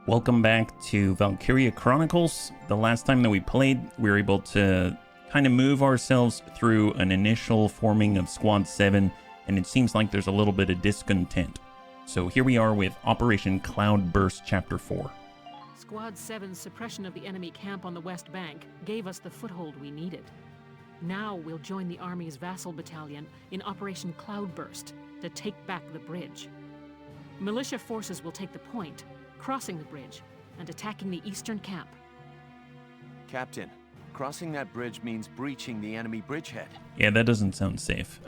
Welcome back to Valkyria Chronicles. The last time that we played, we were able to kind of move ourselves through an initial forming of Squad 7, and it seems like there's a little bit of discontent. So here we are with Operation Cloudburst Chapter 4. Squad 7's suppression of the enemy camp on the West Bank gave us the foothold we needed. Now we'll join the Army's vassal battalion in Operation Cloudburst to take back the bridge. Militia forces will take the point, crossing the bridge and attacking the eastern camp. Captain, crossing that bridge means breaching the enemy bridgehead. Yeah, that doesn't sound safe.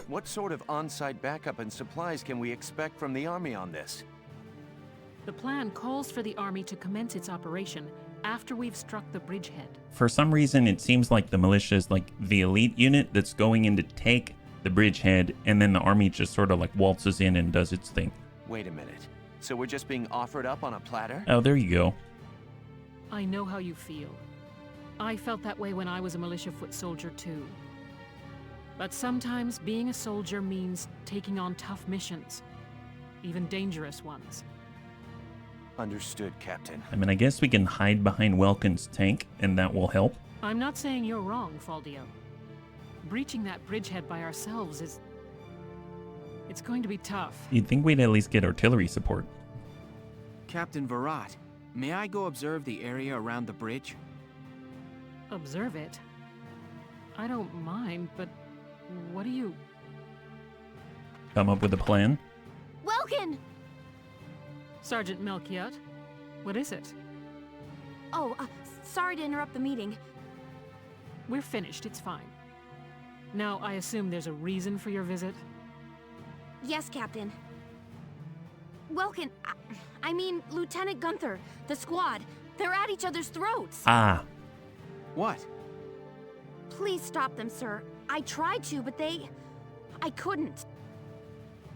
What sort of on-site backup and supplies can we expect from the Army on this? The plan calls for the Army to commence its operation after we've struck the bridgehead. For some reason, it seems like the militia is like the elite unit that's going in to take the bridgehead, and then the Army just sort of like waltzes in and does its thing. Wait a minute. So we're just being offered up on a platter? Oh, there you go. I know how you feel. I felt that way when I was a militia foot soldier too. But sometimes being a soldier means taking on tough missions, even dangerous ones. Understood, Captain. I mean, I guess we can hide behind Welkin's tank, and that will help. I'm not saying you're wrong, Faldio. Breaching that bridgehead by ourselves is... it's going to be tough. You'd think we'd at least get artillery support. Captain Virat, may I go observe the area around the bridge? Observe it? I don't mind, but what do you... Come up with a plan? Welkin! Sergeant Melchiot, what is it? Oh, sorry to interrupt the meeting. We're finished, it's fine. Now, I assume there's a reason for your visit? Yes, Captain. Welkin, I mean, Lieutenant Gunther, the squad, they're at each other's throats. Ah. What? Please stop them, sir. I tried to, but I couldn't.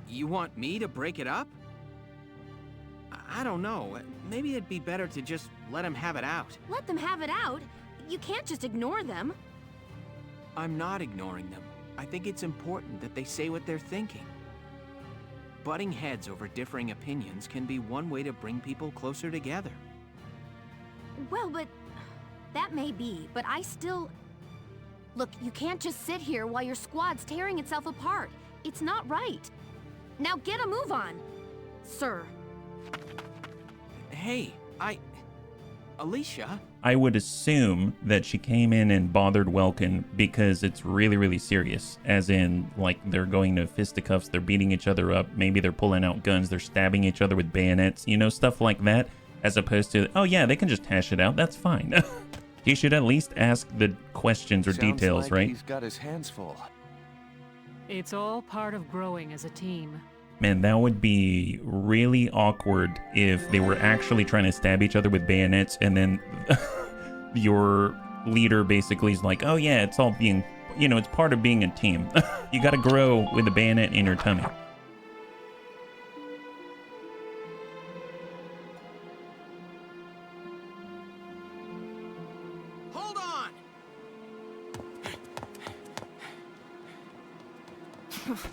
You want me to break it up? I don't know. Maybe it'd be better to just let them have it out. Let them have it out? You can't just ignore them. I'm not ignoring them. I think it's important that they say what they're thinking. Butting heads over differing opinions can be one way to bring people closer together. Well, but... that may be, but I still... Look, you can't just sit here while your squad's tearing itself apart. It's not right. Now get a move on, sir. Hey, Alicia? I would assume that she came in and bothered Welkin because it's really, really serious. As in, like, they're going to fisticuffs, they're beating each other up, maybe they're pulling out guns, they're stabbing each other with bayonets, you know, stuff like that. As opposed to, oh yeah, they can just hash it out, that's fine. He should at least ask the questions or details, like right? He's got his hands full. It's all part of growing as a team. Man, that would be really awkward if they were actually trying to stab each other with bayonets and then your leader basically is like, oh yeah, it's all being, you know, it's part of being a team. You gotta grow with a bayonet in your tummy. Hold on!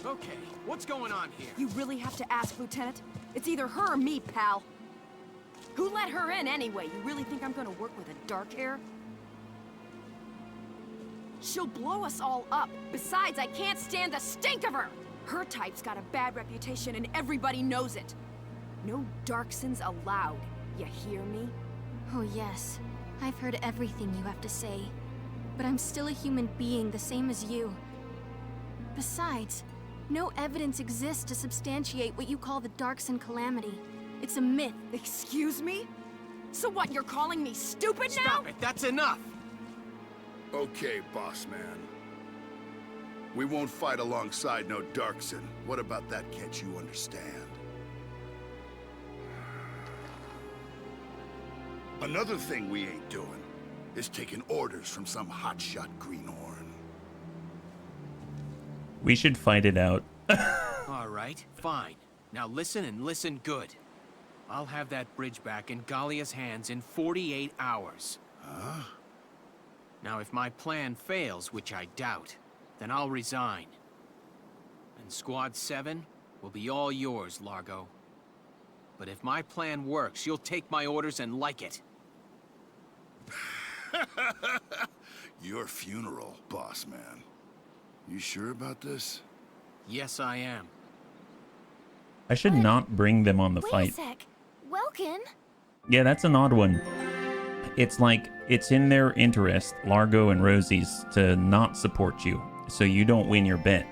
Okay, what's going on here? You really have to ask, Lieutenant? It's either her or me, pal. Who let her in anyway? You really think I'm gonna work with a dark hair? She'll blow us all up. Besides, I can't stand the stink of her! Her type's got a bad reputation and everybody knows it. No Darksons allowed. You hear me? Oh yes, I've heard everything you have to say. But I'm still a human being the same as you. Besides, no evidence exists to substantiate what you call the Darkson calamity. It's a myth. Excuse me? So what, you're calling me stupid now? Stop it, that's enough! Okay, boss man. We won't fight alongside no Darkson. What about that, can't you understand? Another thing we ain't doing is taking orders from some hotshot greenhorn. We should fight it out. All right, fine. Now listen and listen good. I'll have that bridge back in Gallia's hands in 48 hours. Huh? Now, if my plan fails, which I doubt, then I'll resign. And Squad 7 will be all yours, Largo. But if my plan works, you'll take my orders and like it. Your funeral, boss man. You sure about this? Yes, I am. I should not bring them on the Wait fight. a sec. Welkin? Yeah, that's an odd one. It's like, it's in their interest, Largo and Rosie's, to not support you, so you don't win your bet.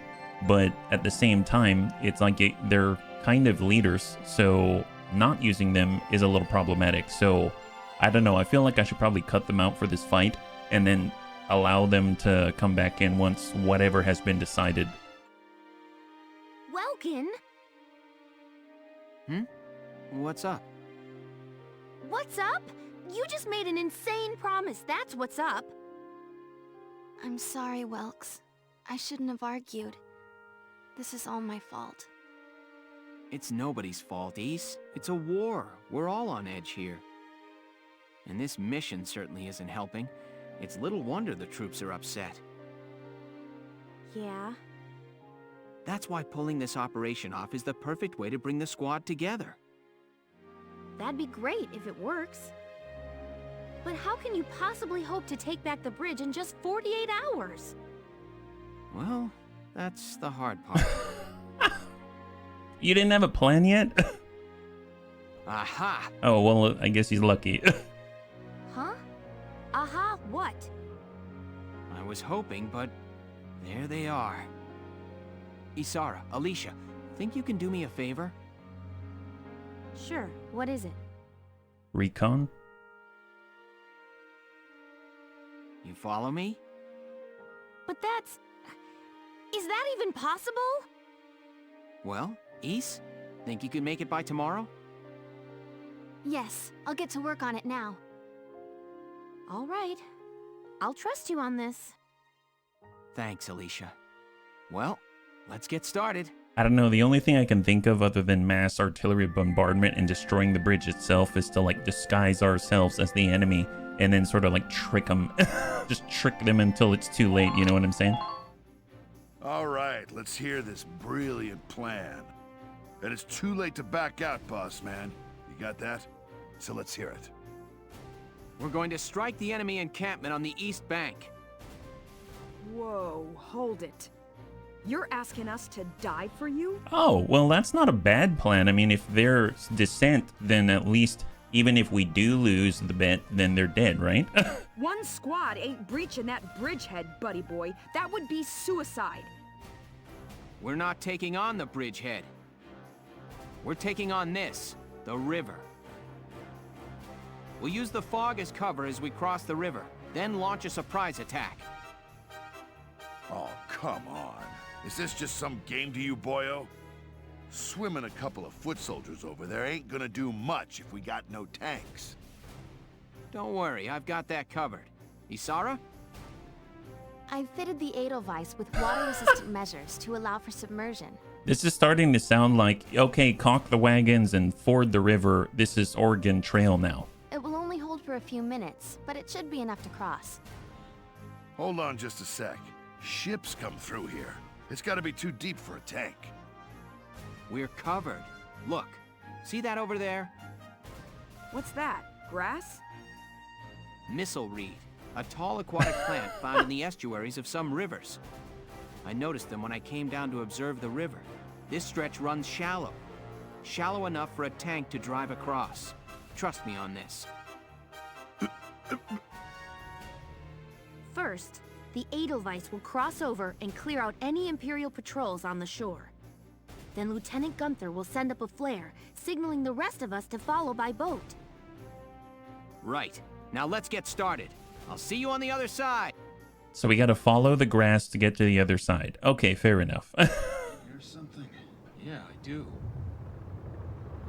But at the same time, it's like they're kind of leaders, so not using them is a little problematic. So, I don't know, I feel like I should probably cut them out for this fight, and then allow them to come back in once whatever has been decided. Welkin? What's up? What's up? You just made an insane promise, that's what's up. I'm sorry, Welks. I shouldn't have argued. This is all my fault. It's nobody's fault, Ace. It's a war. We're all on edge here. And this mission certainly isn't helping. It's little wonder the troops are upset. Yeah? That's why pulling this operation off is the perfect way to bring the squad together. That'd be great if it works. But how can you possibly hope to take back the bridge in just 48 hours? Well, that's the hard part. You didn't have a plan yet? Aha! Oh, well, I guess he's lucky. Huh? Aha, what? I was hoping, but there they are. Isara, Alicia, think you can do me a favor? Sure, what is it? Recon? You follow me? But that's... Is that even possible? Well, Ise, think you can make it by tomorrow? Yes, I'll get to work on it now. All right. I'll trust you on this. Thanks, Alicia. Well, let's get started. I don't know, the only thing I can think of other than mass artillery bombardment and destroying the bridge itself is to like disguise ourselves as the enemy and then sort of like trick them. Just trick them until it's too late, you know what I'm saying? All right, let's hear this brilliant plan. And it's too late to back out, boss man. You got that? So let's hear it. We're going to strike the enemy encampment on the east bank. Whoa, hold it. You're asking us to die for you? Oh, well, that's not a bad plan. I mean, if they're dissent, then at least even if we do lose the bet, then they're dead, right? One squad ain't breaching that bridgehead, buddy boy. That would be suicide. We're not taking on the bridgehead. We're taking on this, the river. We'll use the fog as cover as we cross the river, then launch a surprise attack. Oh, come on. Is this just some game to you, boyo? Swimming a couple of foot soldiers over there ain't gonna do much if we got no tanks. Don't worry, I've got that covered. Isara? I've fitted the Edelweiss with water-resistant measures to allow for submersion. This is starting to sound like, okay, caulk the wagons and ford the river. This is Oregon Trail now. It will only hold for a few minutes, but it should be enough to cross. Hold on just a sec. Ships come through here. It's gotta be too deep for a tank. We're covered. Look, see that over there? What's that? Grass? Missile reed, a tall aquatic plant found in the estuaries of some rivers. I noticed them when I came down to observe the river. This stretch runs shallow. Shallow enough for a tank to drive across. Trust me on this. First, the Edelweiss will cross over and clear out any Imperial patrols on the shore. Then Lieutenant Gunther will send up a flare, signaling the rest of us to follow by boat. Right. Now let's get started. I'll see you on the other side. So we gotta follow the grass to get to the other side. Okay, fair enough. Here's something. Yeah, I do.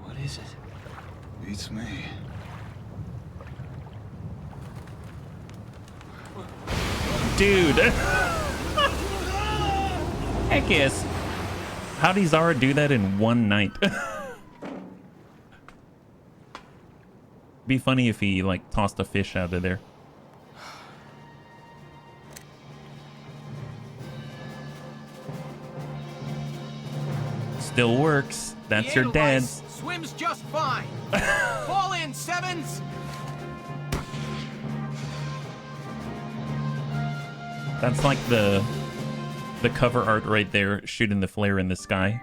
What is it? Beats me. Dude. Heck yes. How did Zara do that in one night? Be funny if he like tossed a fish out of there. Still works. That's your dad's. Swims just fine. Fall in, Sevens! That's like the cover art right there, shooting the flare in the sky.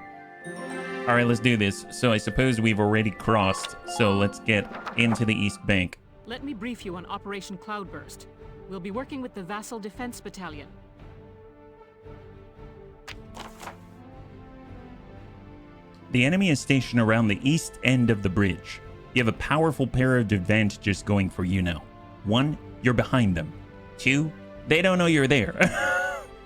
All right, let's do this. So I suppose we've already crossed, so let's get into the East Bank. Let me brief you on Operation Cloudburst. We'll be working with the Vassal Defense Battalion. The enemy is stationed around the east end of the bridge. You have a powerful pair of advantages going for you now. 1, you're behind them. 2, they don't know you're there.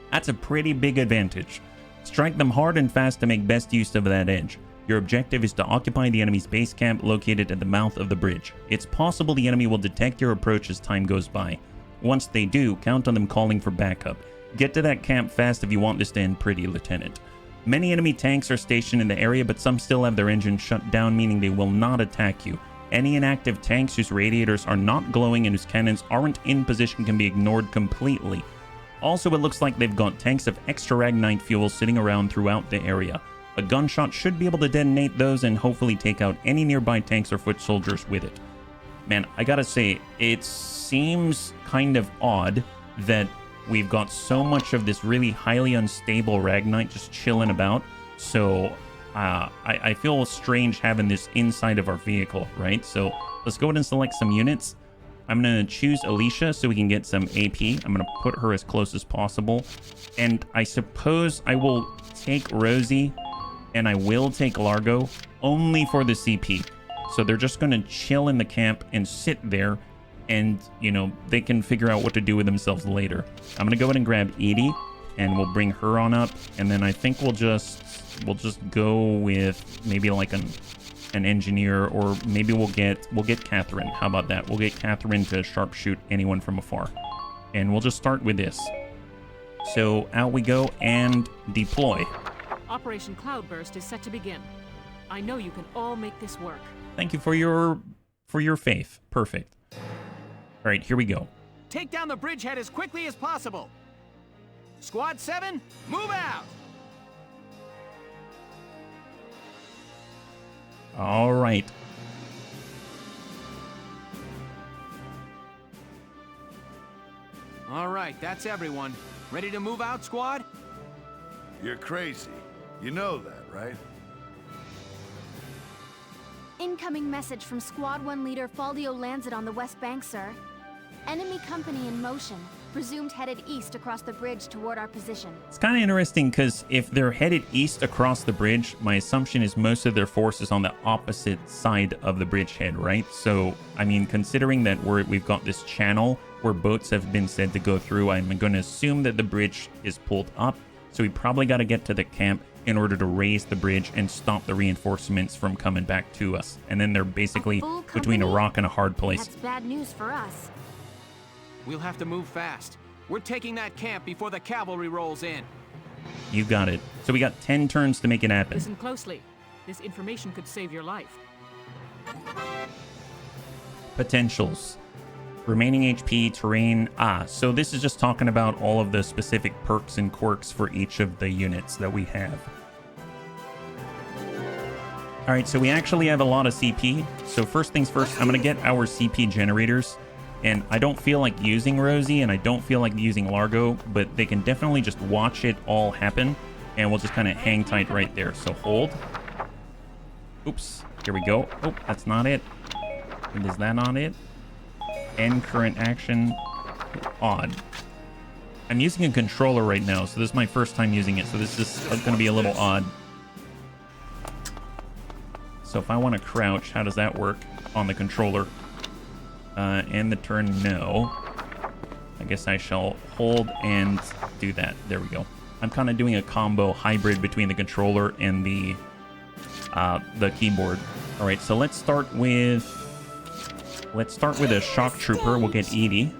That's a pretty big advantage. Strike them hard and fast to make best use of that edge. Your objective is to occupy the enemy's base camp located at the mouth of the bridge. It's possible the enemy will detect your approach as time goes by. Once they do, count on them calling for backup. Get to that camp fast if you want this to end pretty, Lieutenant. Many enemy tanks are stationed in the area, but some still have their engines shut down, meaning they will not attack you. Any inactive tanks whose radiators are not glowing and whose cannons aren't in position can be ignored completely. Also, it looks like they've got tanks of extra Ragnite fuel sitting around throughout the area. A gunshot should be able to detonate those and hopefully take out any nearby tanks or foot soldiers with it. Man, I gotta say, it seems kind of odd that we've got so much of this really highly unstable Ragnite just chilling about. So I feel strange having this inside of our vehicle, right? So let's go ahead and select some units. I'm going to choose Alicia so we can get some AP. I'm going to put her as close as possible. And I suppose I will take Rosie and I will take Largo only for the CP. So they're just going to chill in the camp and sit there and, you know, they can figure out what to do with themselves later. I'm going to go ahead and grab Edie and we'll bring her on up. And then I think we'll just go with maybe like an engineer, or maybe we'll get Catherine. How about that? We'll get Catherine to sharpshoot anyone from afar. And we'll just start with this. So out we go and deploy. Operation Cloudburst is set to begin. I know you can all make this work. Thank you for your faith. Perfect. All right, here we go. Take down the bridgehead as quickly as possible. Squad 7, move out! All right. All right, that's everyone. Ready to move out, squad? You're crazy. You know that, right? Incoming message from Squad 1 leader Faldio Lancet on the West Bank, sir. Enemy company in motion. Presumed headed east across the bridge toward our position. It's kind of interesting because if they're headed east across the bridge, my assumption is most of their force is on the opposite side of the bridgehead, right? So, I mean, considering that we've got this channel where boats have been said to go through, I'm going to assume that the bridge is pulled up. So we probably got to get to the camp in order to raise the bridge and stop the reinforcements from coming back to us. And then they're basically between a rock and a hard place. That's bad news for us. We'll have to move fast. We're taking that camp before the cavalry rolls in. You got it. So we got 10 turns to make it happen. Listen closely. This information could save your life. Potentials. Remaining HP, terrain. So this is just talking about all of the specific perks and quirks for each of the units that we have. All right, so we actually have a lot of CP. So first things first, I'm going to get our CP generators. And I don't feel like using Rosie, and I don't feel like using Largo, but they can definitely just watch it all happen, and we'll just kind of hang tight right there. So hold. Oops. Here we go. Oh, that's not it. And is that not it? End current action. Odd. I'm using a controller right now, so this is my first time using it, so this is going to be a little odd. So if I want to crouch, how does that work on the controller? And the turn, no. I guess I shall hold and do that. There we go. I'm kind of doing a combo hybrid between the controller and the keyboard. All right, so let's start with a shock trooper. We'll get Edie.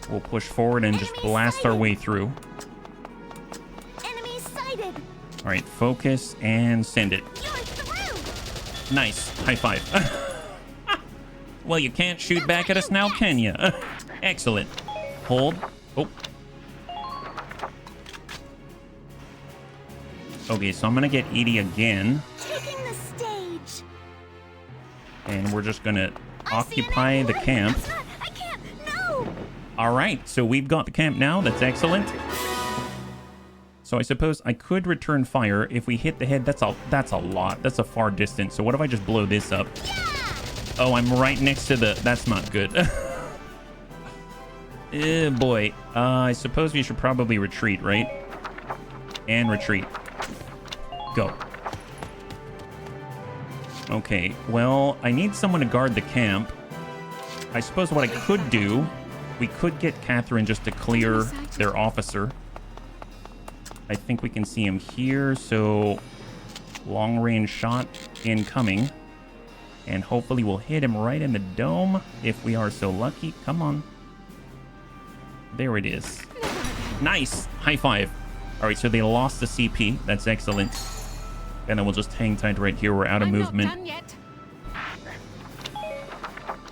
We'll push forward and just blast our way through. Enemy sighted. All right, focus and send it. Nice. High five. Well, you can't shoot back at us now, can you? Excellent. Hold. Oh. Okay, so I'm gonna get Edie again. Taking the stage. And we're just gonna occupy the camp. I can't. No. All right, so we've got the camp now. That's excellent. So I suppose I could return fire. If we hit the head, that's a lot. That's a far distance. So what if I just blow this up? Yeah. Oh, I'm right next to the... That's not good. Boy. I suppose we should probably retreat, right? And retreat. Go. Okay, well, I need someone to guard the camp. I suppose what I could do, we could get Catherine just to clear their officer. I think we can see him here, so long-range shot incoming. And hopefully we'll hit him right in the dome if we are so lucky. Come on. There it is. Nice! High five. All right, so they lost the CP. That's excellent. And then we'll just hang tight right here. We're out of movement. Not done yet.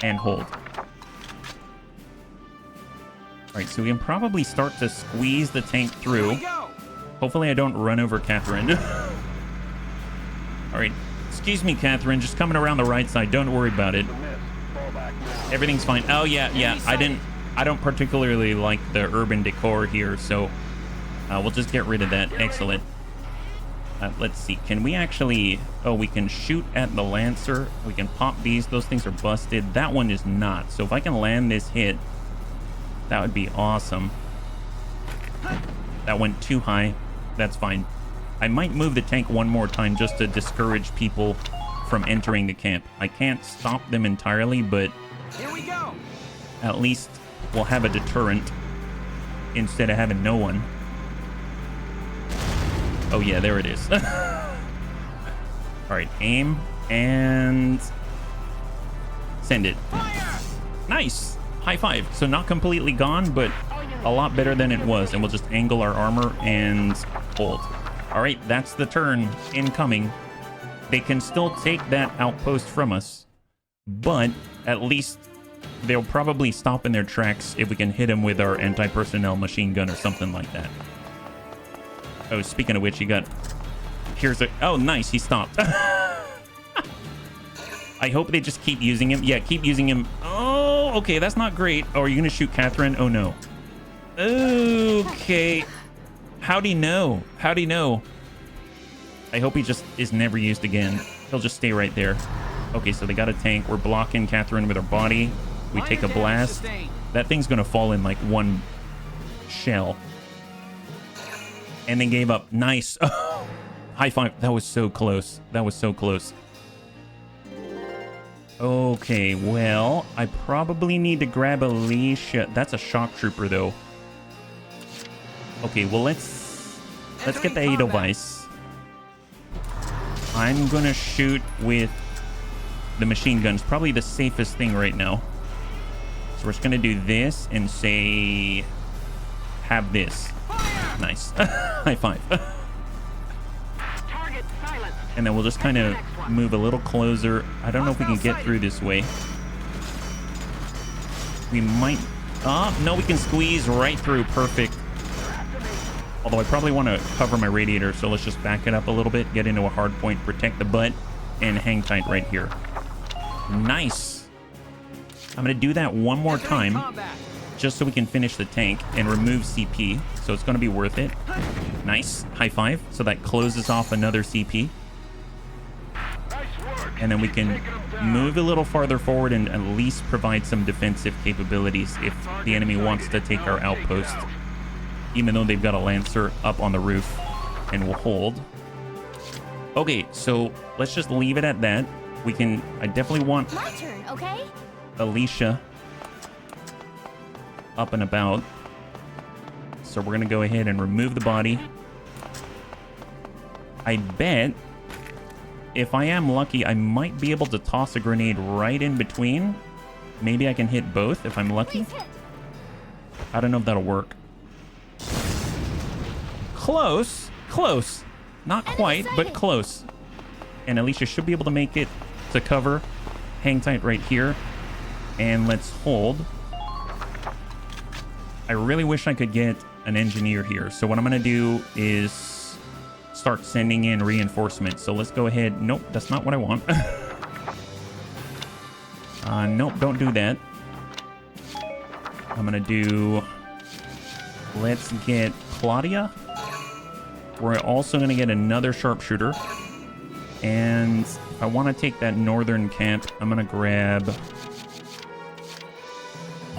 And hold. All right, so we can probably start to squeeze the tank through. Hopefully I don't run over Catherine. All right. Excuse me, Catherine. Just coming around the right side. Don't worry about it. Everything's fine. Oh, yeah. I don't particularly like the urban decor here, so we'll just get rid of that. Excellent. Let's see. Can we actually... Oh, we can shoot at the Lancer. We can pop these. Those things are busted. That one is not. So if I can land this hit, that would be awesome. That went too high. That's fine. I might move the tank one more time just to discourage people from entering the camp. I can't stop them entirely, but Here we go. at least we'll have a deterrent instead of having no one. Oh yeah, there it is. All right, aim and send it. Fire! Nice. High five. So not completely gone, but a lot better than it was. And we'll just angle our armor and hold. All right, that's the turn incoming. They can still take that outpost from us, but at least they'll probably stop in their tracks if we can hit them with our anti-personnel machine gun or something like that. Oh, speaking of which, he got... Here's a... Oh, nice, he stopped. I hope they just keep using him. Yeah, keep using him. Oh, okay, that's not great. Oh, are you going to shoot Catherine? Oh, no. Okay. How'd he know? How'd he know? I hope he just is never used again. He'll just stay right there. Okay, so they got a tank. We're blocking Catherine with our body. We take a blast. That thing's going to fall in like one shell. And they gave up. Nice. Oh, high five. That was so close. That was so close. Okay, well, I probably need to grab Alicia. That's a shock trooper, though. Okay, well, let's get the Edelweiss. I'm gonna shoot with the machine guns. Probably the safest thing right now. So we're just gonna do this and say, have this. Nice. High five. And then we'll just kind of move a little closer. I don't know if we can get through this way. We might... Oh, no, we can squeeze right through. Perfect. Although I probably want to cover my radiator, so let's just back it up a little bit, get into a hard point, protect the butt, and hang tight right here. Nice. I'm going to do that one more time, just so we can finish the tank and remove CP. So it's going to be worth it. Nice. High five. So that closes off another CP. And then we can move a little farther forward and at least provide some defensive capabilities if the enemy wants to take our outpost. Even though they've got a Lancer up on the roof, and we'll hold. Okay, so let's just leave it at that. We can... I definitely want... My turn, okay? Alicia up and about. So we're going to go ahead and remove the body. I bet if I am lucky, I might be able to toss a grenade right in between. Maybe I can hit both if I'm lucky. I don't know if that'll work. Close. Close. Not quite, but close. And Alicia should be able to make it to cover. Hang tight right here. And let's hold. I really wish I could get an engineer here. So what I'm going to do is start sending in reinforcements. So let's go ahead. Nope, that's not what I want. Nope, don't do that. I'm gonna do... Let's get Claudia. We're also gonna get another sharpshooter. And if I want to take that northern camp, I'm gonna grab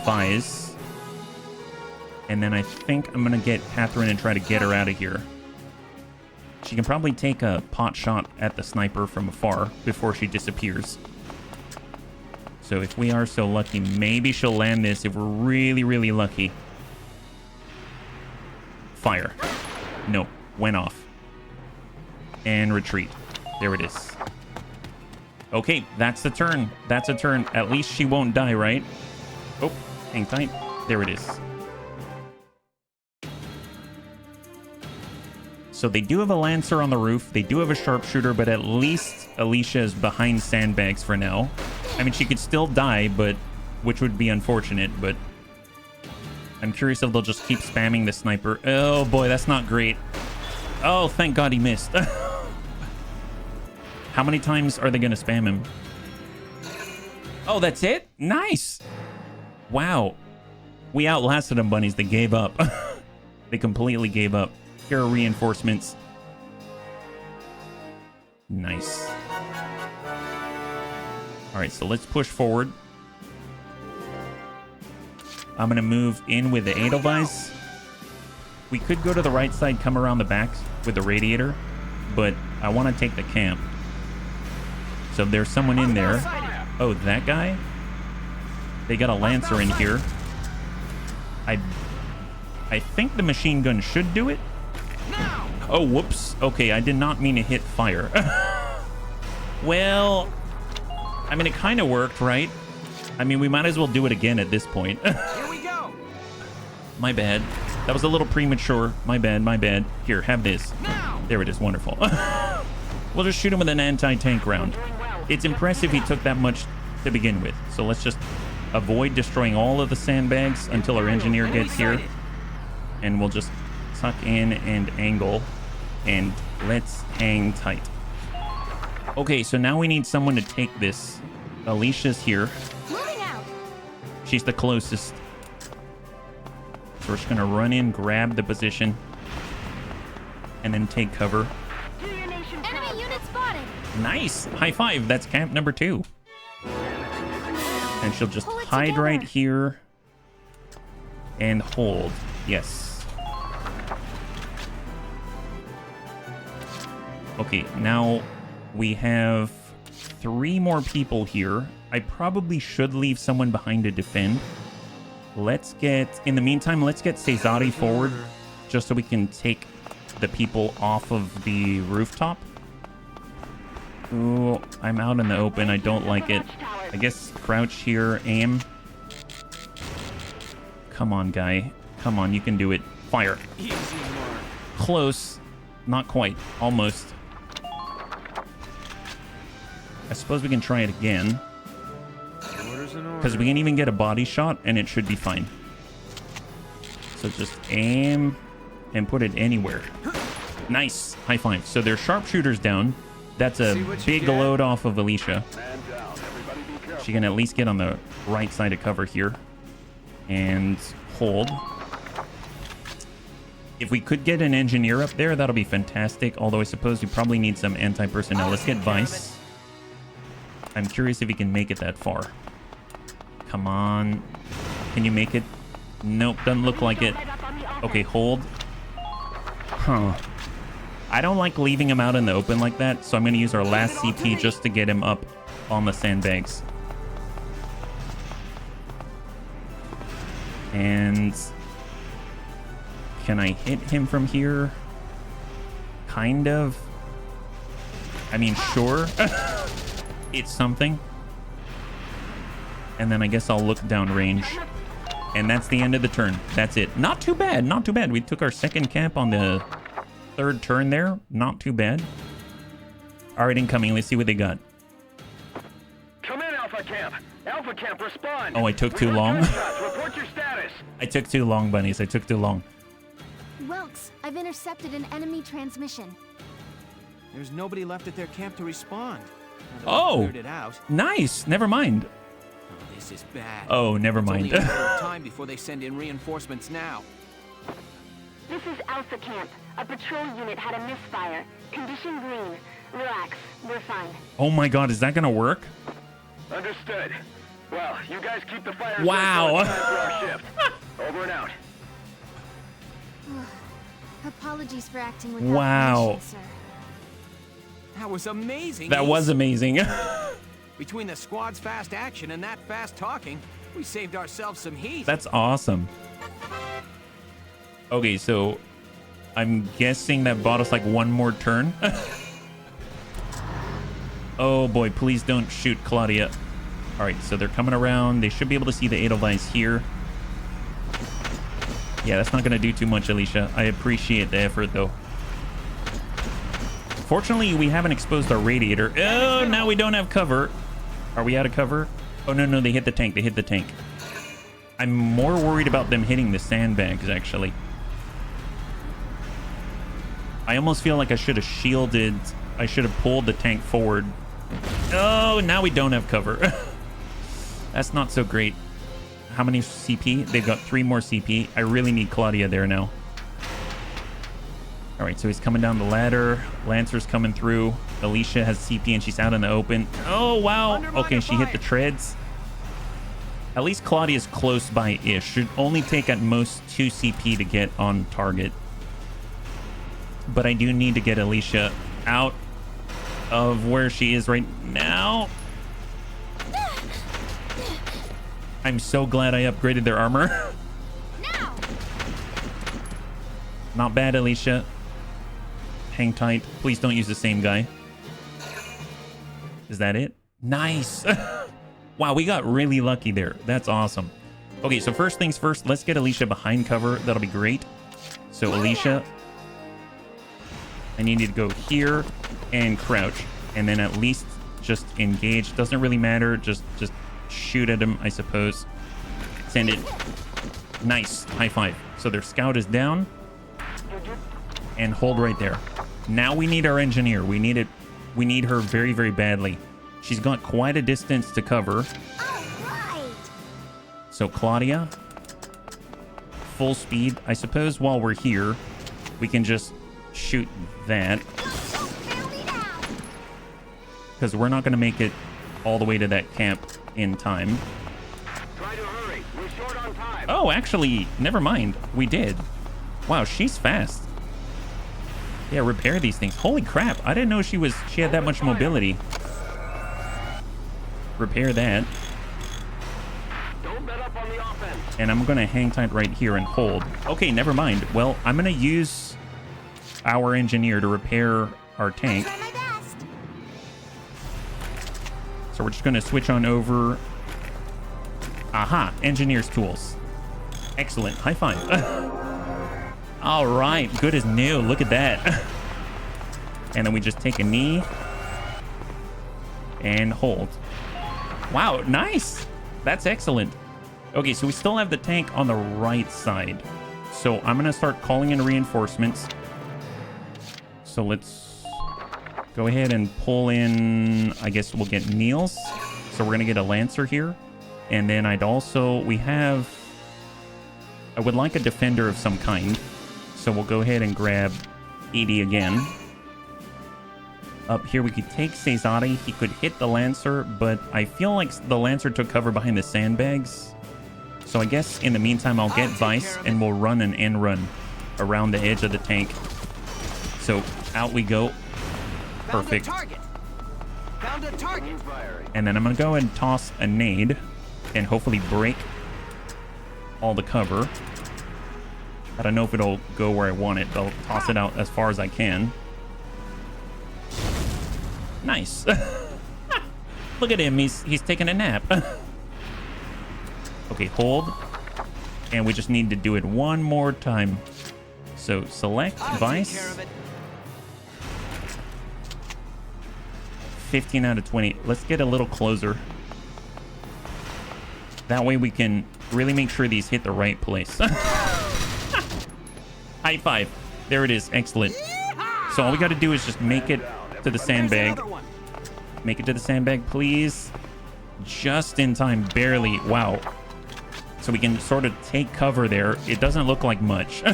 Vice. And then I think I'm gonna get Catherine and try to get her out of here. She can probably take a pot shot at the sniper from afar before she disappears. So if we are so lucky, maybe she'll land this if we're really, really lucky. Fire. Nope. Went off. And retreat. There it is. Okay, that's the turn. That's a turn. At least she won't die, right? Oh, hang tight. There it is. So they do have a Lancer on the roof. They do have a sharpshooter, but at least Alicia is behind sandbags for now. I mean, she could still die, but which would be unfortunate, but I'm curious if they'll just keep spamming the sniper. Oh boy, that's not great. Oh, thank God he missed. How many times are they going to spam him? Oh, that's it? Nice. Wow. We outlasted them, bunnies. They gave up. They completely gave up. Here are reinforcements. Nice. All right, so let's push forward. I'm going to move in with the Edelweiss. We could go to the right side, come around the back with the radiator, but I want to take the camp. So there's someone in there. Oh, that guy? They got a Lancer in here. I think the machine gun should do it. Oh, whoops. Okay, I did not mean to hit fire. Well, I mean, it kind of worked, right? I mean, we might as well do it again at this point. Here we go. My bad. That was a little premature. My bad, my bad. Here, have this. There it is. Wonderful. We'll just shoot him with an anti-tank round. It's impressive he took that much to begin with. So let's just avoid destroying all of the sandbags until our engineer gets here. And we'll just tuck in and angle. And let's hang tight. Okay, so now we need someone to take this. Alicia's here. Moving out. She's the closest. So we're just gonna run in, grab the position, and then take cover. Enemy unit spotted. Nice! High five! That's camp number 2. And she'll just hide together. right here and hold. Yes. Okay, now we have 3 more people here. I probably should leave someone behind to defend. Let's get, in the meantime, let's get Cesari forward just so we can take the people off of the rooftop. Ooh, I'm out in the open. I don't like it. I guess crouch here, aim. Come on, guy. Come on, you can do it. Fire. Close. Not quite. Almost. I suppose we can try it again. Because we can even get a body shot and it should be fine. So just aim and put it anywhere. Nice. High five. So their sharpshooters down. That's a big load off of Alicia. She can at least get on the right side of cover here. And hold. If we could get an engineer up there, that'll be fantastic. Although I suppose we probably need some anti-personnel. Let's get Vice. I'm curious if he can make it that far. Come on. Can you make it? Nope, doesn't look like it. Okay, hold. Huh. I don't like leaving him out in the open like that, so I'm going to use our last CP just to get him up on the sandbags. And can I hit him from here? Kind of. I mean, sure. It's something. And then I guess I'll look downrange. And that's the end of the turn. That's it. Not too bad. Not too bad. We took our second camp on the 3rd turn there. Not too bad. All right, incoming. Let's see what they got. Come in, Alpha Camp. Alpha Camp, respond. Oh, I took too long. Report your status. I took too long, bunnies. I took too long. Welks, I've intercepted an enemy transmission. There's nobody left at their camp to respond. Now that we've Oh, cleared it out. nice. Never mind. Oh, this is bad. Oh, never It's mind. only a matter of time before they send in reinforcements now. This is Alpha Camp. A patrol unit had a misfire. Condition green. Relax. We're fine. Oh my god, is that gonna work? Understood. Well, you guys keep the fire. Wow. Time for our shift. Over and out. Apologies for acting with Wow. permission, sir. That was amazing. That Ace. was amazing. Between the squad's fast action and that fast talking, we saved ourselves some heat. That's awesome. Okay, so I'm guessing that bought us like one more turn. Oh boy, please don't shoot Claudia. All right, so they're coming around. They should be able to see the Edelweiss here. Yeah, that's not going to do too much, Alicia. I appreciate the effort, though. Fortunately, we haven't exposed our radiator. Oh, now we don't have cover. Are we out of cover? Oh, no, they hit the tank. They hit the tank. I'm more worried about them hitting the sandbags, actually. I almost feel like I should have shielded. I should have pulled the tank forward. Oh, now we don't have cover. That's not so great. How many CP? They've got 3 more CP. I really need Claudia there now. All right, so he's coming down the ladder. Lancer's coming through. Alicia has CP and she's out in the open. Oh, wow. Okay, she hit the treads. At least Claudia's close by-ish. Should only take at most 2 CP to get on target. But I do need to get Alicia out of where she is right now. I'm so glad I upgraded their armor. Now. Not bad, Alicia. Hang tight. Please don't use the same guy. Is that it? Nice. Wow, we got really lucky there. That's awesome. Okay, so first things first, let's get Alicia behind cover. That'll be great. So Alicia, I need you to go here and crouch. And then at least just engage. Doesn't really matter. Just shoot at him, I suppose. Send it. Nice. High five. So their scout is down. And hold right there. Now we need our engineer. We need it. We need her very, very badly. She's got quite a distance to cover. Right. So Claudia, full speed. I suppose while we're here, we can just shoot that. Because we're not going to make it all the way to that camp in time. Try to hurry. We're short on time. Oh, actually, never mind. We did. Wow, she's fast. Yeah, repair these things. Holy crap. I didn't know she had that much mobility. Repair that. Don't let up on the offense. And I'm going to hang tight right here and hold. Okay, never mind. Well, I'm going to use our engineer to repair our tank. Try my best. So we're just going to switch on over. Aha, engineer's tools. Excellent. High five. All right, good as new. Look at that. And then we just take a knee and hold. Wow, nice. That's excellent. Okay, so we still have the tank on the right side. So I'm going to start calling in reinforcements. So let's go ahead and pull in, I guess we'll get Niels. So we're going to get a Lancer here. And then I would like a defender of some kind. So we'll go ahead and grab Edie again. Up here we could take Cesare. He could hit the Lancer, but I feel like the Lancer took cover behind the sandbags. So I guess in the meantime I'll get Vice and we'll run an end run around the edge of the tank. So out we go. Perfect. Found a target. And then I'm going to go and toss a nade and hopefully break all the cover. I don't know if it'll go where I want it, but I'll toss it out as far as I can. Nice. Look at him. He's taking a nap. Okay, hold. And we just need to do it one more time. So select Vice. 15 out of 20. Let's get a little closer. That way we can really make sure these hit the right place. High five. There it is. Excellent. So all we got to do is just make it to the sandbag. Make it to the sandbag, please. Just in time, barely. Wow. So we can sort of take cover there. It doesn't look like much.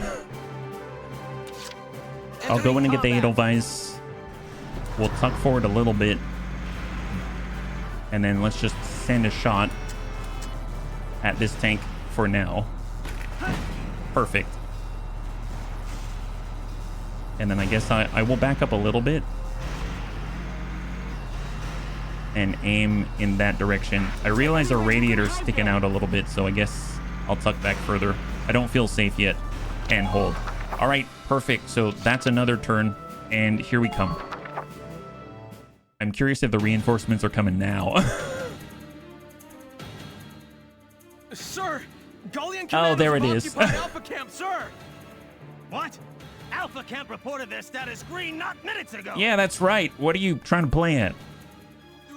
I'll go in and get the Edelweiss. We'll tuck forward a little bit. And then let's just send a shot at this tank for now. Perfect. And then I guess I will back up a little bit and aim in that direction. I realize our radiator's sticking out a little bit, so I guess I'll tuck back further. I don't feel safe yet. And hold. All right, perfect. So that's another turn, and here we come. I'm curious if the reinforcements are coming now. Sir, Gallian oh, there it is. Alpha Camp, sir. What? Alpha Camp reported their status green not minutes ago. Yeah, that's right. What are you trying to play at?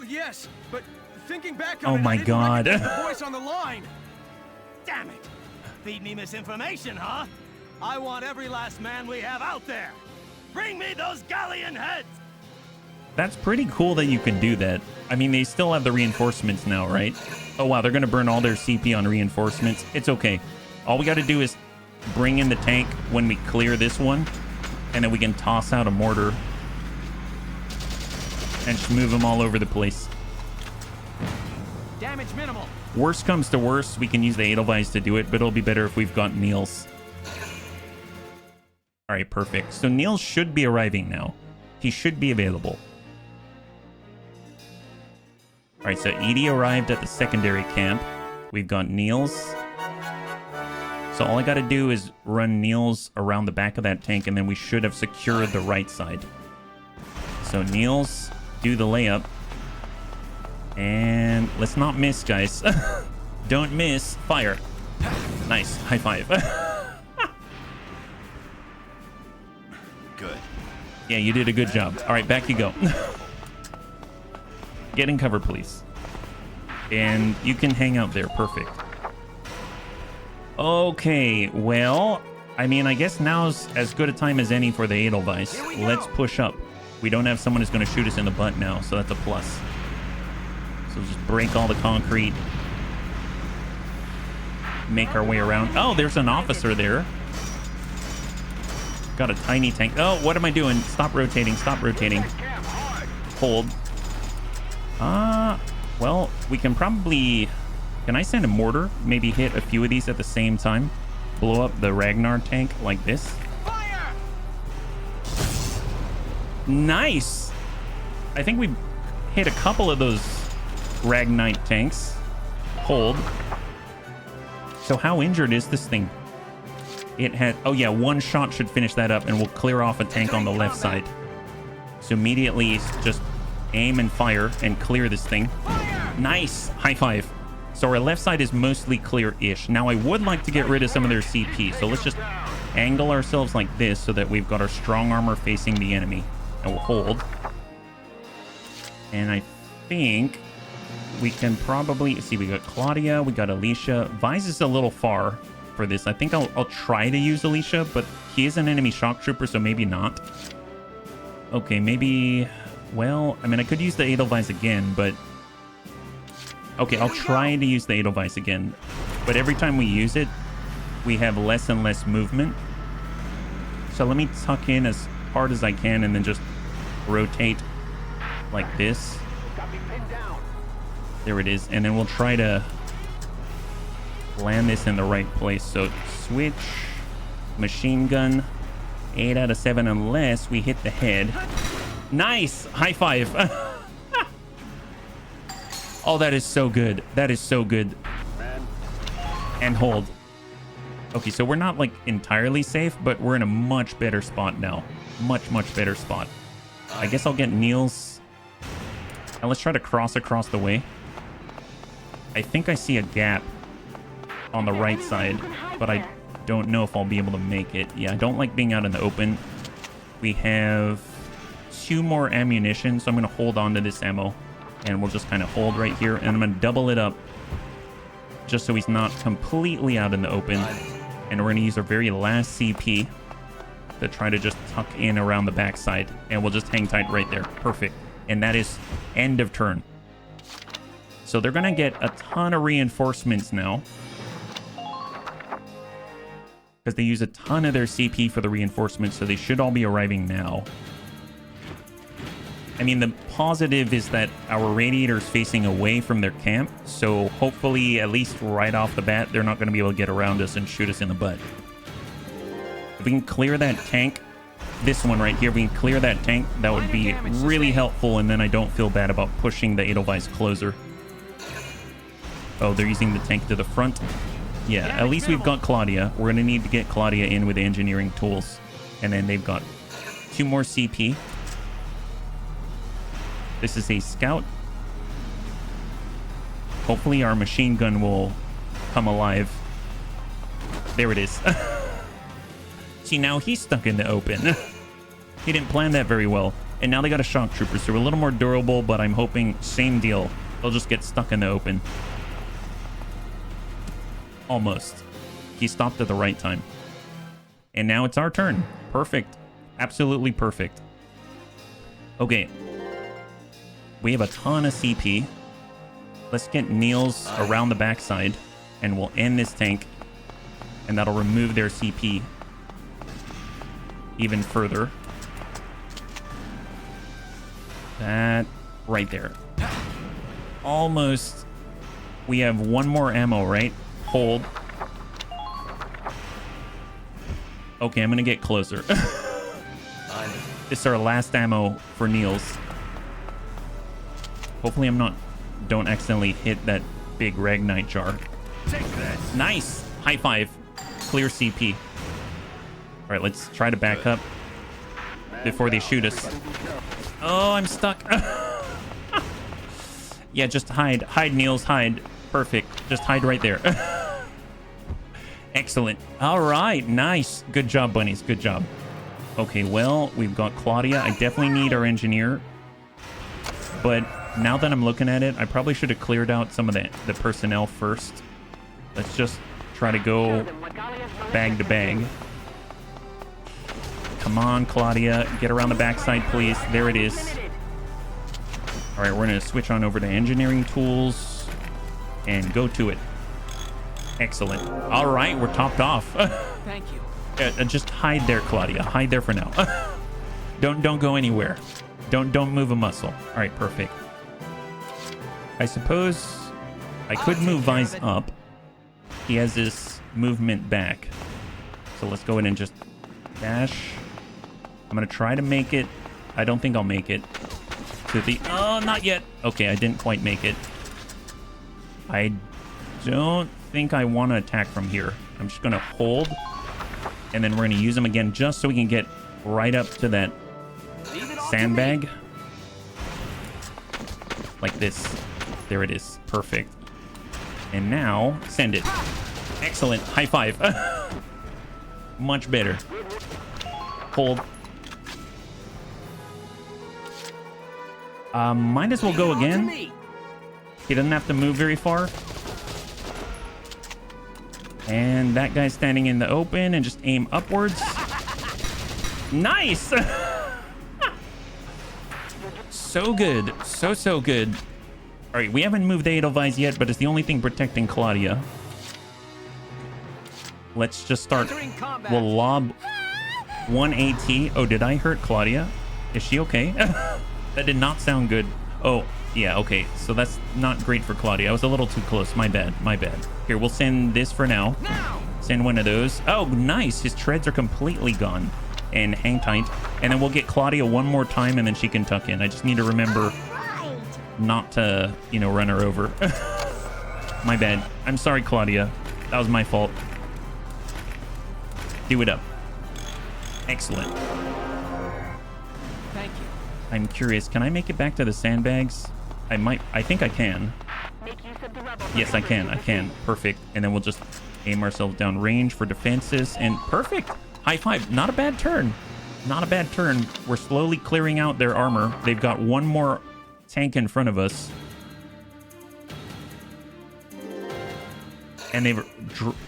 Yes, but thinking back on oh it, my God. the voice on the line. Damn it. Feed me misinformation, huh? I want every last man we have out there. Bring me those Gallian heads. That's pretty cool that you can do that. I mean, they still have the reinforcements now, right? Oh, wow, they're going to burn all their CP on reinforcements. It's okay. All we got to do is bring in the tank when we clear this one, and then we can toss out a mortar and just move them all over the place. Damage minimal. Worst comes to worst, we can use the Edelweiss to do it, but it'll be better if we've got Niels. All right, perfect. So Niels should be arriving now. He should be available. All right, so Edie arrived at the secondary camp. We've got Niels. So all I got to do is run Niels around the back of that tank, and then we should have secured the right side. So Niels, do the layup. And let's not miss, guys. Don't miss. Fire. Nice. High five. Good. Yeah, you did a good job. All right, back you go. Get in cover, please. And you can hang out there. Perfect. Okay, well, I mean, I guess now's as good a time as any for the Edelweiss. Let's push up. We don't have someone who's going to shoot us in the butt now, so that's a plus. So just break all the concrete. Make our way around. Oh, there's an officer there. Got a tiny tank. Oh, what am I doing? Stop rotating. Stop rotating. Hold. Well, we can probably... Can I send a mortar? Maybe hit a few of these at the same time. Blow up the Ragnar tank like this. Fire! Nice! I think we hit a couple of those Ragnite tanks. Hold. So how injured is this thing? It had... Oh yeah, one shot should finish that up, and we'll clear off a tank on the left side. So immediately just aim and fire and clear this thing. Nice! High five. So our left side is mostly clear-ish. Now I would like to get rid of some of their CP. So let's just angle ourselves like this so that we've got our strong armor facing the enemy. And we'll hold. And I think we can probably... See, we got Claudia, we got Alicia. Vise is a little far for this. I think I'll try to use Alicia, but he is an enemy shock trooper, so maybe not. Okay, maybe... Well, I mean, I could use the Edelweiss again, but... Okay, I'll try to use the Edelweiss again. But every time we use it, we have less and less movement. So let me tuck in as hard as I can and then just rotate like this. There it is. And then we'll try to land this in the right place. So switch, machine gun, 8 out of 7 unless we hit the head. Nice! High five! Oh, that is so good. That is so good. And hold. Okay, so we're not, like, entirely safe, but we're in a much better spot now. Much, much better spot. I guess I'll get Niels. Now let's try to cross across the way. I think I see a gap on the right side, but I don't know if I'll be able to make it. Yeah, I don't like being out in the open. We have 2 more ammunition, so I'm going to hold on to this ammo. And we'll just kind of hold right here. And I'm going to double it up just so he's not completely out in the open. And we're going to use our very last CP to try to just tuck in around the backside, and we'll just hang tight right there. Perfect. And that is end of turn. So they're going to get a ton of reinforcements now, because they use a ton of their CP for the reinforcements, so they should all be arriving now. I mean, the positive is that our radiator's facing away from their camp, so hopefully, at least right off the bat, they're not going to be able to get around us and shoot us in the butt. If we can clear that tank, this one right here, if we can clear that tank, that would be really helpful, and then I don't feel bad about pushing the Edelweiss closer. Oh, they're using the tank to the front. Yeah, at least we've got Claudia. We're going to need to get Claudia in with the engineering tools. And then they've got 2 more CP. This is a scout. Hopefully our machine gun will come alive. There it is. See, now he's stuck in the open. He didn't plan that very well. And now they got a shock trooper, so we're a little more durable, but I'm hoping same deal. They'll just get stuck in the open. Almost. He stopped at the right time. And now it's our turn. Perfect. Absolutely perfect. Okay. We have a ton of CP. Let's get Niels around the backside, and we'll end this tank, and that'll remove their CP even further. That right there. Almost. We have 1 more ammo, right? Hold. Okay, I'm gonna get closer. This is our last ammo for Niels. Hopefully don't accidentally hit that big Ragnite jar. Nice! High five. Clear CP. Alright, let's try to back up before they shoot us. Oh, I'm stuck. Yeah, just hide. Hide, Niels, hide. Perfect. Just hide right there. Excellent. All right. Nice. Good job, bunnies. Good job. Okay, well, we've got Claudia. I definitely need our engineer. But now that I'm looking at it, I probably should have cleared out some of the personnel first. Let's just try to go bag to bag. Come on, Claudia. Get around the backside, please. There it is. All right, we're going to switch on over to engineering tools and go to it. Excellent. All right, we're topped off. Thank you. Just hide there, Claudia. Hide there for now. Don't go anywhere. Don't move a muscle. All right, perfect. I suppose I could move Vise up. He has this movement back. So let's go in and just dash. I'm going to try to make it. I don't think I'll make it. To the... Oh, not yet. Okay, I didn't quite make it. I don't think I want to attack from here. I'm just going to hold. And then we're going to use them again just so we can get right up to that sandbag. Like this. There it is. Perfect. And now, send it. Excellent. High five. Much better. Hold. Might as well go again. He doesn't have to move very far. And that guy's standing in the open, and just aim upwards. Nice! So good. So good. All right, we haven't moved the Edelweiss yet, but it's the only thing protecting Claudia. Let's just start. We'll lob 1 AT. Oh, did I hurt Claudia? Is she okay? That did not sound good. Oh, yeah, okay. So that's not great for Claudia. I was a little too close. My bad. My bad. Here, we'll send this for now. Send one of those. Oh, nice. His treads are completely gone. And hang tight. And then we'll get Claudia one more time, and then she can tuck in. I just need to remember not to, run her over. My bad. I'm sorry, Claudia. That was my fault. Do it up. Excellent. Thank you. I'm curious, can I make it back to the sandbags? I think I can. Yes, I can. Perfect. And then we'll just aim ourselves down range for defenses, and perfect. High five. Not a bad turn. Not a bad turn. We're slowly clearing out their armor. They've got one more tank in front of us. And they're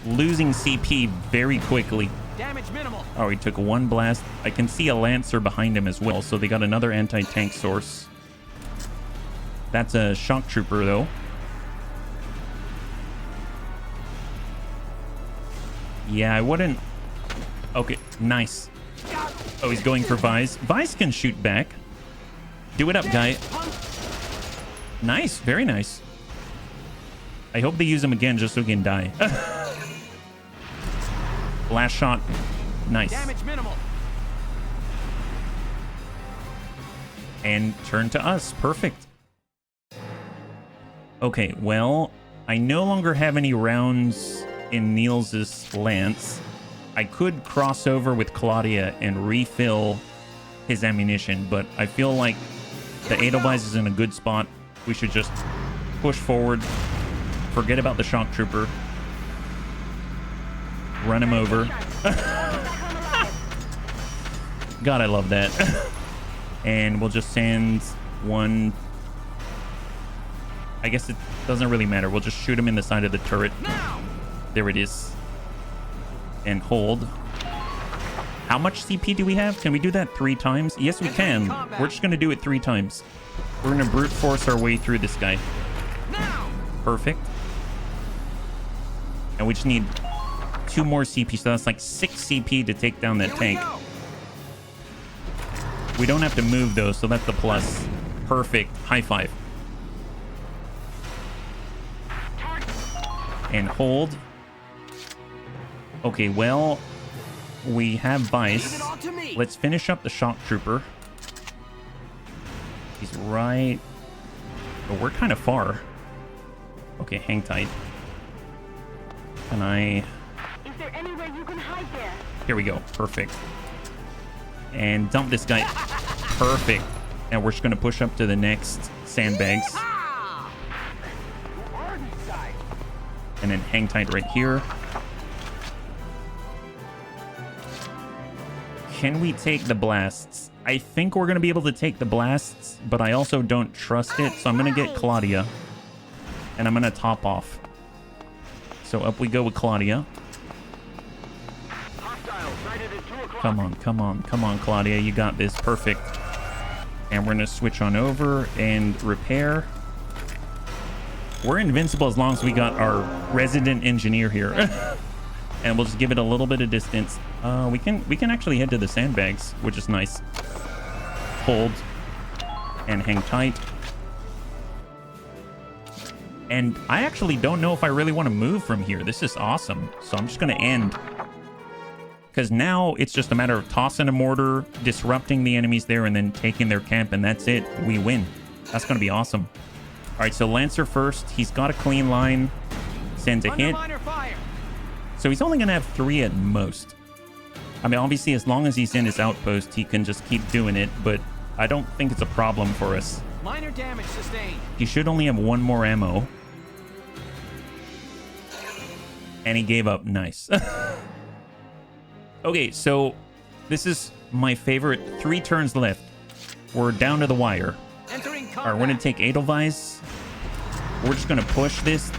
losing CP very quickly. Damage minimal. Oh, he took one blast. I can see a Lancer behind him as well, so they got another anti-tank source. That's a shock trooper, though. Yeah, I wouldn't... Okay, nice. Oh, he's going for Vise. Vise can shoot back. Do it up, guy. Nice, very nice. I hope they use him again just so he can die. Last shot. Nice. Damage minimal. And turn to us. Perfect. Okay, well, I no longer have any rounds in Niels' lance. I could cross over with Claudia and refill his ammunition, but I feel like the Edelweiss is in a good spot. We should just push forward, forget about the shock trooper, run him over. God, I love that. And we'll just send one. I guess it doesn't really matter. We'll just shoot him in the side of the turret. There it is. And hold. How much CP do we have? Can we do that 3 times? Yes, we can. We're just going to do it 3 times. We're going to brute force our way through this guy. Perfect. And we just need 2 more CP. So that's like 6 CP to take down that tank. We don't have to move though, so that's the plus. Perfect. High five. And hold. Okay, well, we have Vice. Let's finish up the shock trooper. He's right... Oh, we're kind of far. Okay, hang tight. Can I... Is there anywhere you can hide there? Here we go. Perfect. And dump this guy. Perfect. And we're just going to push up to the next sandbags. And then hang tight right here. Can we take the blasts? I think we're going to be able to take the blasts, but I also don't trust it. So I'm going to get Claudia. And I'm going to top off. So up we go with Claudia. Come on, come on, come on, Claudia. You got this. Perfect. And we're going to switch on over and repair. We're invincible as long as we got our resident engineer here. And we'll just give it a little bit of distance. We can actually head to the sandbags, which is nice. Hold. And hang tight. And I actually don't know if I really want to move from here. This is awesome. So I'm just going to end. Because now it's just a matter of tossing a mortar, disrupting the enemies there, and then taking their camp, and that's it. We win. That's going to be awesome. All right, so Lancer first. He's got a clean line. Sends a hit. So he's only going to have 3 at most. I mean, obviously, as long as he's in his outpost, he can just keep doing it, but I don't think it's a problem for us. Minor damage sustained. He should only have 1 more ammo. And he gave up. Nice. Okay, so this is my favorite. 3 turns left. We're down to the wire. All right, we're going to take Edelweiss. We're just going to push this.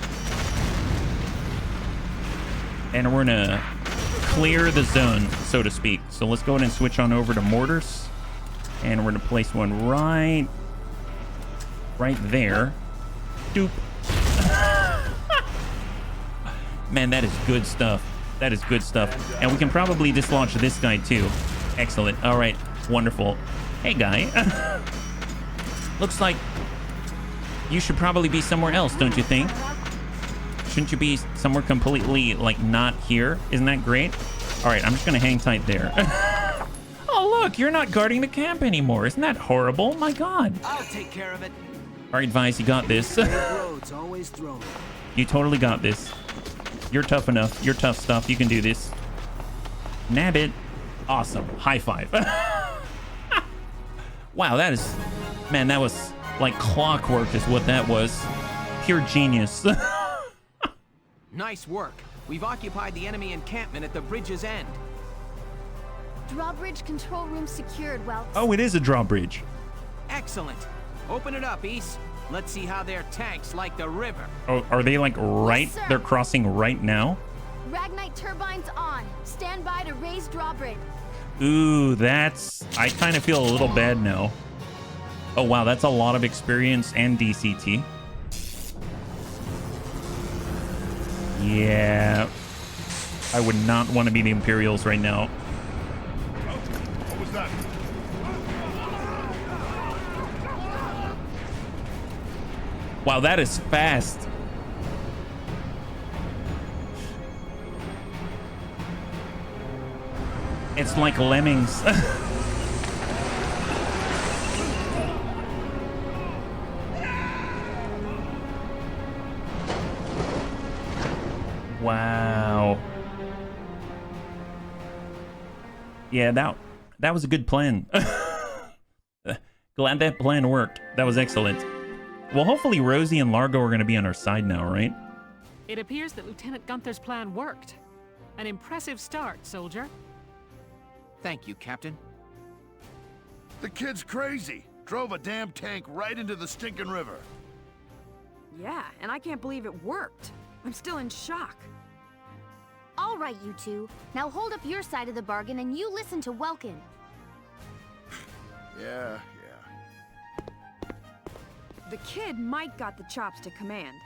And we're going to clear the zone, so to speak. So let's go ahead and switch on over to mortars. And we're going to place one right there. Doop. Man, that is good stuff. That is good stuff. And we can probably dislodge this guy too. Excellent. All right. Wonderful. Hey, guy. Looks like you should probably be somewhere else, don't you think? Shouldn't you be somewhere completely, like, not here? Isn't that great? All right. I'm just going to hang tight there. Oh, look. You're not guarding the camp anymore. Isn't that horrible? My God. I'll take care of it. All right, Vice. You got this. You totally got this. You're tough enough. You're tough stuff. You can do this. Nab it. Awesome. High five. Wow, that is... Man, that was like clockwork is what that was. Pure genius. Nice work. We've occupied the enemy encampment at the bridge's end. Drawbridge control room secured, Welks. Oh, it is a drawbridge. Excellent. Open it up, East. Let's see how their tanks like the river. Oh, are they like right? Yes, sir. They're crossing right now? Ragnite turbines on. stand by to raise drawbridge. Ooh, that's... I kind of feel a little bad now. Oh, wow, that's a lot of experience and DCT. Yeah. I would not want to be the Imperials right now. What was that? Wow, that is fast. It's like lemmings. Wow. Yeah, that was a good plan. Glad that plan worked. That was excellent. Well, hopefully Rosie and Largo are going to be on our side now, right? It appears that Lieutenant Gunther's plan worked. An impressive start, soldier. Thank you, Captain. The kid's crazy. Drove a damn tank right into the stinking river. Yeah, and I can't believe it worked. I'm still in shock. All right, you two. Now hold up your side of the bargain and you listen to Welkin. Yeah. The kid might got the chops to command,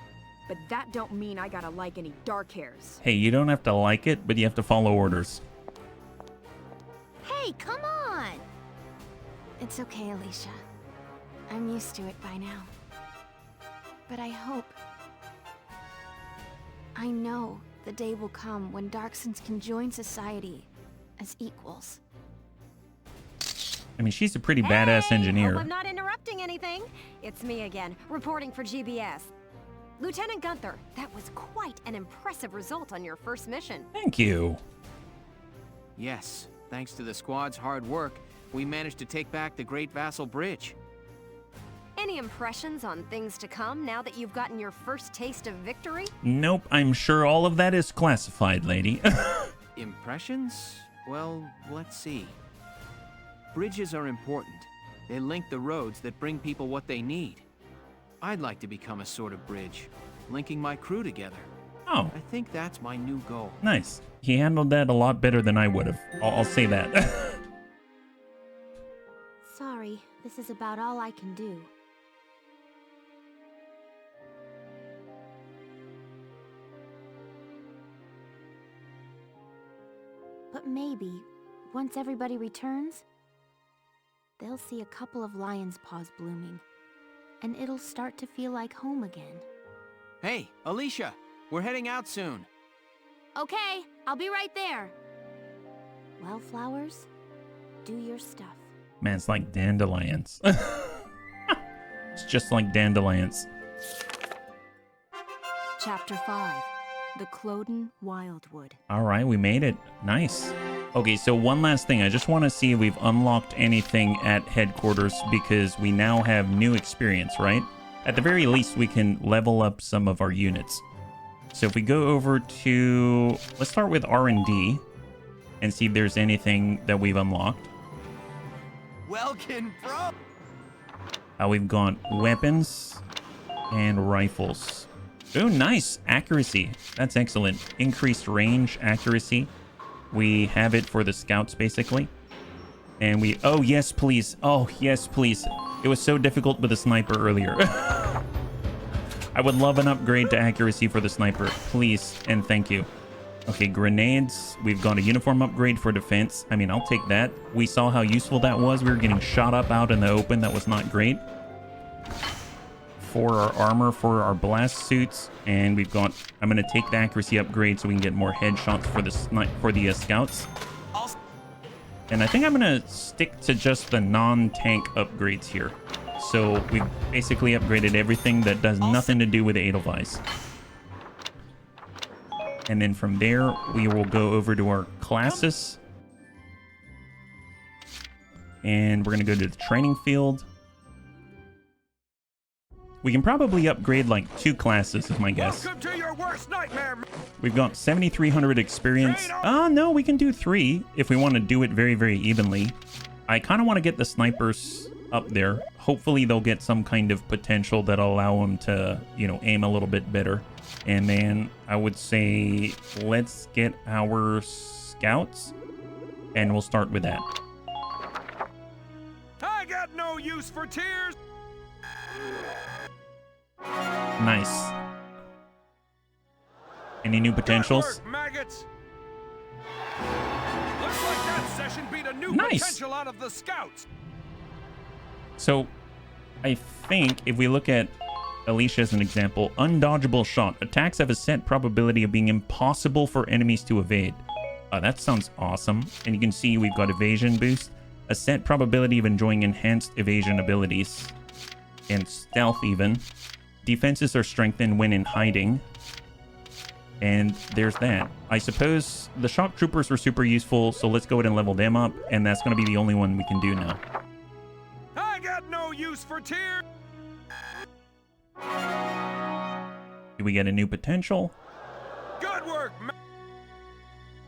but that don't mean I gotta like any dark hairs. Hey, you don't have to like it, but you have to follow orders. Hey, come on! It's okay, Alicia. I'm used to it by now. But I hope... I know the day will come when Darksons can join society as equals. I mean, she's a pretty badass engineer. Hope I'm not interrupting anything. It's me again, reporting for GBS. Lieutenant Gunther, that was quite an impressive result on your first mission. Thank you. Yes, thanks to the squad's hard work, we managed to take back the Great Vassal Bridge. Any impressions on things to come now that you've gotten your first taste of victory? Nope, I'm sure all of that is classified, lady. Impressions? Well, let's see. Bridges are important. They link the roads that bring people what they need. I'd like to become a sort of bridge, linking my crew together. Oh. I think that's my new goal. Nice. He handled that a lot better than I would have. I'll say that. Sorry, this is about all I can do. But maybe, once everybody returns, they'll see a couple of lion's paws blooming, and it'll start to feel like home again. Hey, Alicia, we're heading out soon. Okay, I'll be right there. Well, flowers, do your stuff. Man, it's like dandelions. It's just like dandelions. Chapter 5. The Cloden Wildwood. All right, we made it. Nice. Okay, so one last thing. I just want to see if we've unlocked anything at headquarters because we now have new experience, right? At the very least, we can level up some of our units. So if we go over to... Let's start with R&D and see if there's anything that we've unlocked. Welkin, bro! We've got weapons and rifles. Oh, nice. Accuracy. That's excellent. Increased range, accuracy. We have it for the scouts, basically. And we... Oh, yes, please. Oh, yes, please. It was so difficult with the sniper earlier. I would love an upgrade to accuracy for the sniper. Please, and thank you. Okay, grenades. We've got a uniform upgrade for defense. I mean, I'll take that. We saw how useful that was. We were getting shot up out in the open. That was not great. For our armor, for our blast suits, and we've got... I'm going to take the accuracy upgrade so we can get more headshots for the scouts. And I think I'm going to stick to just the non-tank upgrades here. So we've basically upgraded everything that does nothing to do with Edelweiss. And then from there, we will go over to our classes. And we're going to go to the training field. We can probably upgrade like 2 classes, is my guess. Welcome to your worst nightmare. We've got 7,300 experience. Oh, no, we can do 3 if we want to do it very, very evenly. I kind of want to get the snipers up there. Hopefully they'll get some kind of potential that'll allow them to, you know, aim a little bit better. And then I would say let's get our scouts, and we'll start with that. I got no use for tears. Nice. Any new potentials? Good work, maggots. Looks like that session beat a new Nice. potential out of the scouts. So, I think if we look at Alicia as an example, undodgeable shot. Attacks have a set probability of being impossible for enemies to evade. That sounds awesome. And you can see we've got evasion boost, a set probability of enjoying enhanced evasion abilities, and stealth even. Defenses are strengthened when in hiding. And there's that. I suppose the shock troopers were super useful, so let's go ahead and level them up, and that's going to be the only one we can do now. I got no use for tears. Do we get a new potential? Good work,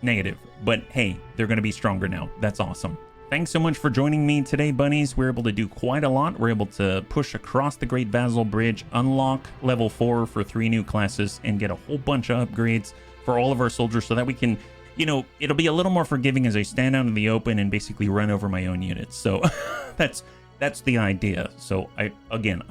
Negative. But hey, they're going to be stronger now. That's awesome. Thanks so much for joining me today, bunnies. We're able to do quite a lot. We're able to push across the Great Vassal Bridge, unlock level 4 for 3 new classes, and get a whole bunch of upgrades for all of our soldiers so that we can, you know, it'll be a little more forgiving as I stand out in the open and basically run over my own units. So that's the idea. So I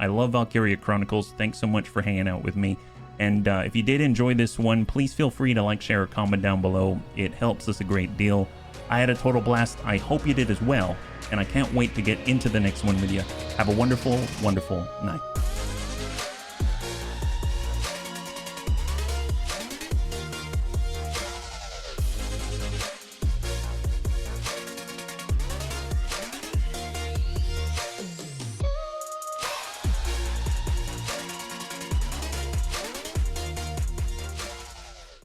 love Valkyria Chronicles. Thanks so much for hanging out with me. And if you did enjoy this one, please feel free to like, share, or comment down below. It helps us a great deal. I had a total blast. I hope you did as well. And I can't wait to get into the next one with you. Have a wonderful, wonderful night.